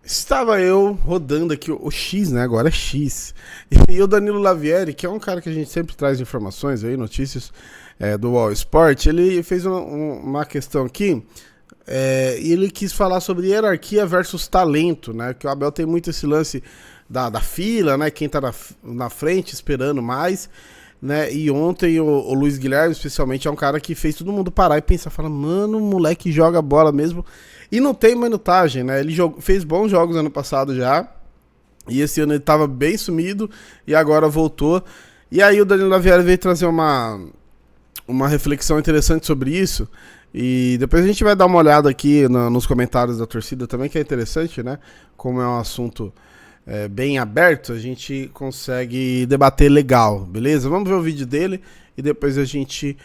Estava eu rodando aqui o X, né? Agora é X. E o Danilo Lavieri, que é um cara que a gente sempre traz informações aí, notícias do All Sport, ele fez uma questão aqui e ele quis falar sobre hierarquia versus talento, né? Que o Abel tem muito esse lance da fila, né? Quem tá na frente esperando mais, né? E ontem o Luiz Guilherme, especialmente, é um cara que fez todo mundo parar e pensar, fala, mano, o moleque joga bola mesmo. E não tem minutagem, né? Ele fez bons jogos ano passado já. E esse ano ele tava bem sumido e agora voltou. E aí o Danilo Lavieri veio trazer uma reflexão interessante sobre isso. E depois a gente vai dar uma olhada aqui nos comentários da torcida também, que é interessante, né? Como é um assunto bem aberto, a gente consegue debater legal, beleza? Vamos ver o vídeo dele e depois a gente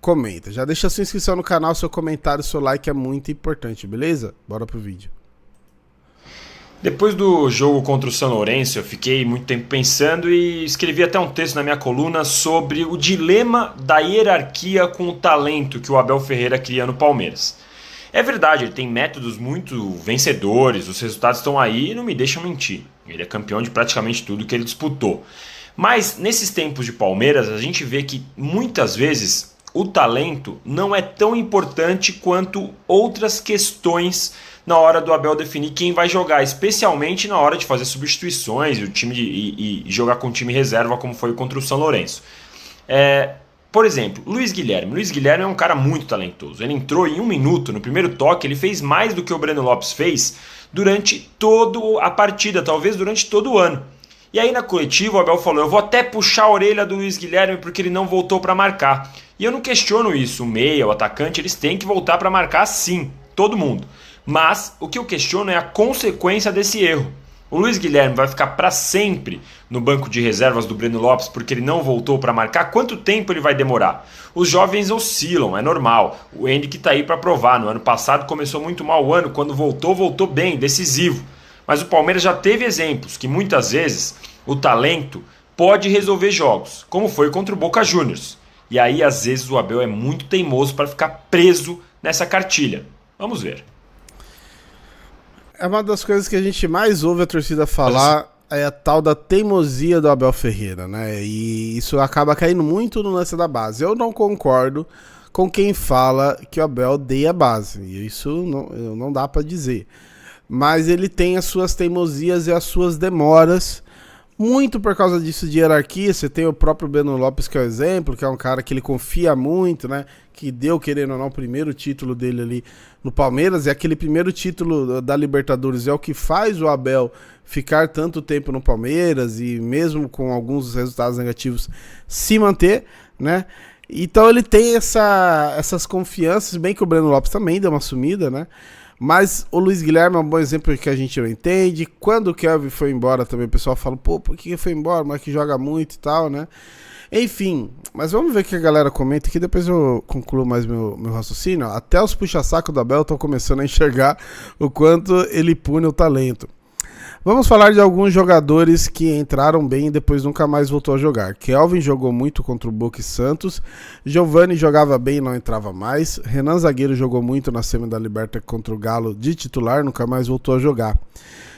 comenta. Já deixa sua inscrição no canal, seu comentário, seu like é muito importante, beleza? Bora pro vídeo. Depois do jogo contra o São Lourenço, eu fiquei muito tempo pensando e escrevi até um texto na minha coluna sobre o dilema da hierarquia com o talento que o Abel Ferreira cria no Palmeiras. É verdade, ele tem métodos muito vencedores, os resultados estão aí e não me deixam mentir. Ele é campeão de praticamente tudo que ele disputou. Mas nesses tempos de Palmeiras, a gente vê que muitas vezes o talento não é tão importante quanto outras questões na hora do Abel definir quem vai jogar, especialmente na hora de fazer substituições e jogar com o time reserva, como foi contra o São Lourenço. Por exemplo, Luiz Guilherme. Luiz Guilherme é um cara muito talentoso. Ele entrou em 1 minuto, no primeiro toque, ele fez mais do que o Breno Lopes fez durante toda a partida, talvez durante todo o ano. E aí na coletiva o Abel falou, eu vou até puxar a orelha do Luiz Guilherme porque ele não voltou para marcar. E eu não questiono isso, o meia, o atacante, eles têm que voltar para marcar sim, todo mundo. Mas o que eu questiono é a consequência desse erro. O Luiz Guilherme vai ficar para sempre no banco de reservas do Breno Lopes porque ele não voltou para marcar? Quanto tempo ele vai demorar? Os jovens oscilam, é normal. O Henrique está aí para provar. No ano passado começou muito mal o ano, quando voltou bem, decisivo. Mas o Palmeiras já teve exemplos que muitas vezes o talento pode resolver jogos, como foi contra o Boca Juniors. E aí às vezes o Abel é muito teimoso para ficar preso nessa cartilha. Vamos ver. É uma das coisas que a gente mais ouve a torcida falar, é a tal da teimosia do Abel Ferreira, né? E isso acaba caindo muito no lance da base. Eu não concordo com quem fala que o Abel odeia a base. Isso não dá pra dizer. Mas ele tem as suas teimosias e as suas demoras, muito por causa disso de hierarquia. Você tem o próprio Breno Lopes, que é o exemplo, que é um cara que ele confia muito, né? Que deu, querendo ou não, o primeiro título dele ali no Palmeiras. E aquele primeiro título da Libertadores é o que faz o Abel ficar tanto tempo no Palmeiras e mesmo com alguns resultados negativos se manter, né? Então ele tem essas confianças, bem que o Breno Lopes também deu uma sumida, né? Mas o Luiz Guilherme é um bom exemplo que a gente não entende. Quando o Kelvin foi embora também, o pessoal fala, pô, por que foi embora? Mas que joga muito e tal, né? Enfim, mas vamos ver o que a galera comenta aqui, depois eu concluo mais meu raciocínio. Até os puxa-saco da Abel estão começando a enxergar o quanto ele pune o talento. Vamos falar de alguns jogadores que entraram bem e depois nunca mais voltou a jogar. Kelvin jogou muito contra o Boca e Santos. Giovani jogava bem e não entrava mais. Renan Zagueiro jogou muito na semi da Libertadores contra o Galo de titular, nunca mais voltou a jogar.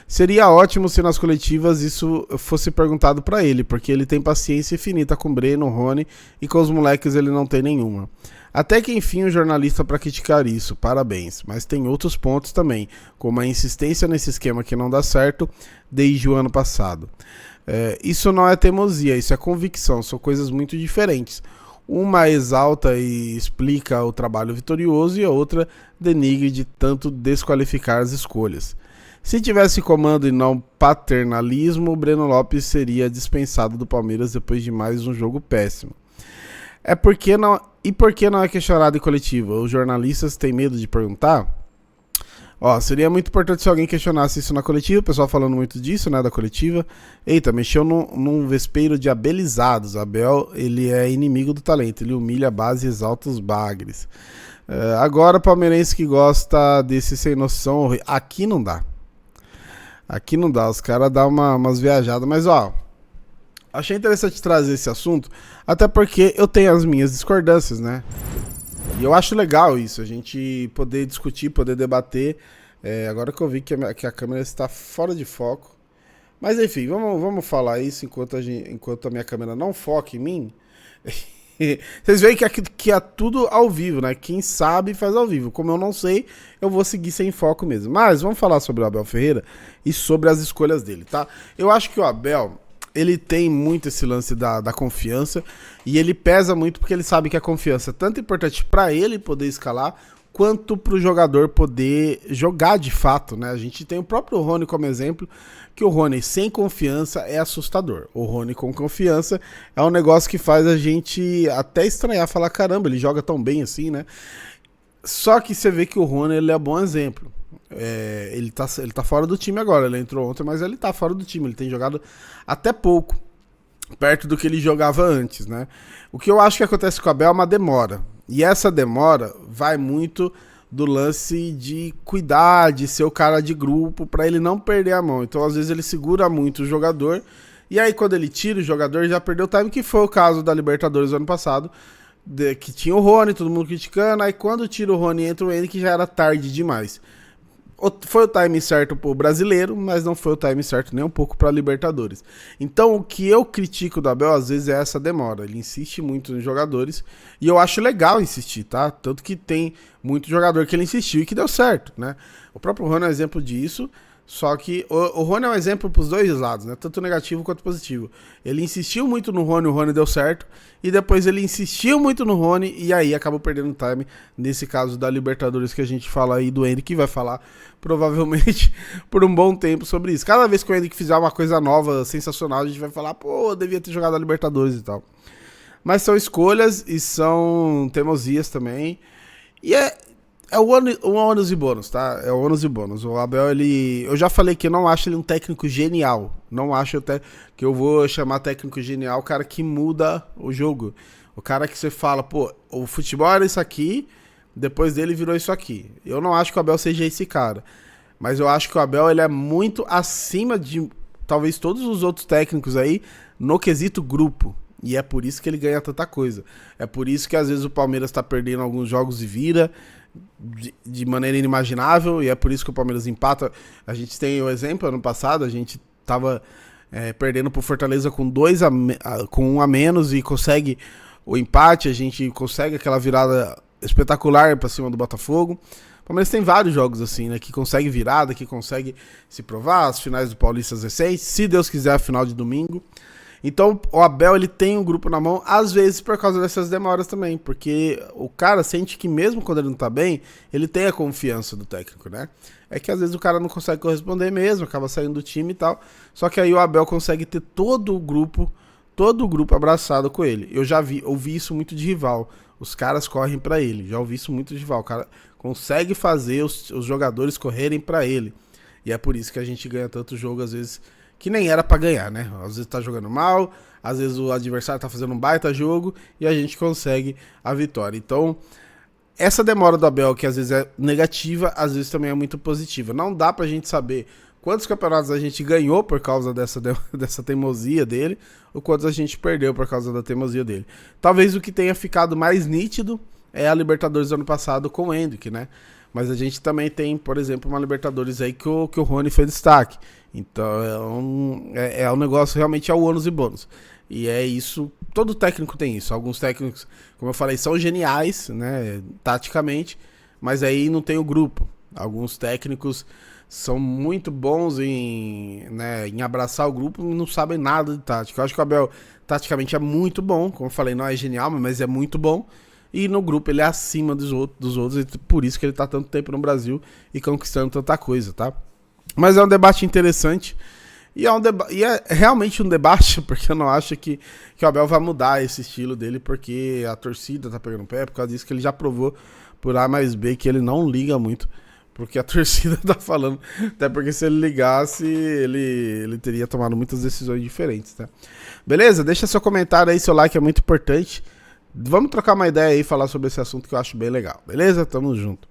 Seria ótimo se nas coletivas isso fosse perguntado pra ele, porque ele tem paciência infinita com o Breno, Rony e com os moleques ele não tem nenhuma. Até que enfim um jornalista para criticar isso, parabéns. Mas tem outros pontos também, como a insistência nesse esquema que não dá certo desde o ano passado. Isso não é teimosia, isso é convicção, são coisas muito diferentes. Uma exalta e explica o trabalho vitorioso e a outra denigre de tanto desqualificar as escolhas. Se tivesse comando e não paternalismo, o Breno Lopes seria dispensado do Palmeiras depois de mais um jogo péssimo. Por que não é questionado em coletiva? Os jornalistas têm medo de perguntar? Seria muito importante se alguém questionasse isso na coletiva, o pessoal falando muito disso, né, da coletiva. Eita, mexeu num vespeiro de abelizados. Abel, ele é inimigo do talento, ele humilha a base e exalta os bagres. Agora, palmeirense que gosta desse sem noção, aqui não dá. Aqui não dá, os caras dão umas viajadas, mas achei interessante trazer esse assunto, até porque eu tenho as minhas discordâncias, né? E eu acho legal isso, a gente poder discutir, poder debater Agora que eu vi que a câmera está fora de foco. Mas enfim, vamos falar isso enquanto a minha câmera não foca em mim. Vocês veem que é tudo ao vivo, né? Quem sabe faz ao vivo. Como eu não sei, eu vou seguir sem foco mesmo. Mas vamos falar sobre o Abel Ferreira e sobre as escolhas dele, tá? Eu acho que o Abel, ele tem muito esse lance da confiança e ele pesa muito porque ele sabe que a confiança é tanto importante para ele poder escalar quanto para o jogador poder jogar de fato, né? A gente tem o próprio Rony como exemplo, que o Rony sem confiança é assustador. O Rony com confiança é um negócio que faz a gente até estranhar, falar, caramba, ele joga tão bem assim, né? Só que você vê que o Rony, ele é um bom exemplo. Ele tá fora do time agora, ele entrou ontem, mas ele tá fora do time, ele tem jogado até pouco, perto do que ele jogava antes, né? O que eu acho que acontece com o Abel é uma demora. E essa demora vai muito do lance de cuidar, de ser o cara de grupo, para ele não perder a mão. Então, às vezes, ele segura muito o jogador, e aí, quando ele tira o jogador, já perdeu o time, que foi o caso da Libertadores do ano passado, que tinha o Rony, todo mundo criticando, aí quando tira o Rony, entra o Henrique, já era tarde demais. Foi o time certo pro brasileiro, mas não foi o time certo nem um pouco pra Libertadores. Então o que eu critico do Abel às vezes é essa demora. Ele insiste muito nos jogadores e eu acho legal insistir, tá? Tanto que tem muito jogador que ele insistiu e que deu certo, né? O próprio Rony é um exemplo disso. Só que o Rony é um exemplo pros dois lados, né? Tanto negativo quanto positivo. Ele insistiu muito no Rony, o Rony deu certo. E depois ele insistiu muito no Rony e aí acabou perdendo time. Nesse caso da Libertadores que a gente fala aí do Henrique, vai falar provavelmente por um bom tempo sobre isso. Cada vez que o Henrique fizer uma coisa nova, sensacional, a gente vai falar, pô, eu devia ter jogado a Libertadores e tal. Mas são escolhas e são teimosias também. E é o ônus e bônus, tá? É o ônus e bônus. O Abel, eu já falei que eu não acho ele um técnico genial. Não acho até que eu vou chamar técnico genial o cara que muda o jogo. O cara que você fala, pô, o futebol era isso aqui, depois dele virou isso aqui. Eu não acho que o Abel seja esse cara. Mas eu acho que o Abel, ele é muito acima de talvez todos os outros técnicos aí no quesito grupo. E é por isso que ele ganha tanta coisa. É por isso que às vezes o Palmeiras tá perdendo alguns jogos e vira de maneira inimaginável, e é por isso que o Palmeiras empata. A gente tem o exemplo, ano passado a gente tava perdendo pro Fortaleza com 1 a menos e consegue o empate, a gente consegue aquela virada espetacular pra cima do Botafogo. O Palmeiras tem vários jogos assim, né, que consegue virada, que consegue se provar, as finais do Paulista recentes, se Deus quiser a final de domingo. Então o Abel, ele tem um grupo na mão, às vezes por causa dessas demoras também, porque o cara sente que mesmo quando ele não tá bem, ele tem a confiança do técnico, né? É que às vezes o cara não consegue corresponder mesmo, acaba saindo do time e tal, só que aí o Abel consegue ter todo o grupo abraçado com ele. Eu já ouvi isso muito de rival, os caras correm pra ele, já ouvi isso muito de rival, o cara consegue fazer os jogadores correrem pra ele, e é por isso que a gente ganha tanto jogo às vezes, que nem era pra ganhar, né? Às vezes tá jogando mal, às vezes o adversário tá fazendo um baita jogo e a gente consegue a vitória. Então, essa demora do Abel, que às vezes é negativa, às vezes também é muito positiva. Não dá pra gente saber quantos campeonatos a gente ganhou por causa dessa teimosia dele, ou quantos a gente perdeu por causa da teimosia dele. Talvez o que tenha ficado mais nítido é a Libertadores do ano passado com o Hendrick, né? Mas a gente também tem, por exemplo, uma Libertadores aí que o Rony foi destaque. Então é um negócio, realmente é o ônus e bônus. E é isso, todo técnico tem isso. Alguns técnicos, como eu falei, são geniais, né, taticamente, mas aí não tem o grupo. Alguns técnicos são muito bons em abraçar o grupo e não sabem nada de tática. Eu acho que o Abel, taticamente, é muito bom. Como eu falei, não é genial, mas é muito bom. E no grupo ele é acima dos outros, e por isso que ele tá tanto tempo no Brasil e conquistando tanta coisa, tá? Mas é um debate interessante e é realmente um debate, porque eu não acho que o Abel vai mudar esse estilo dele, porque a torcida tá pegando pé, por causa disso que ele já provou por A mais B que ele não liga muito porque a torcida tá falando, até porque se ele ligasse, ele teria tomado muitas decisões diferentes, tá? Beleza? Deixa seu comentário aí, seu like é muito importante. Vamos trocar uma ideia aí e falar sobre esse assunto que eu acho bem legal, beleza? Tamo junto.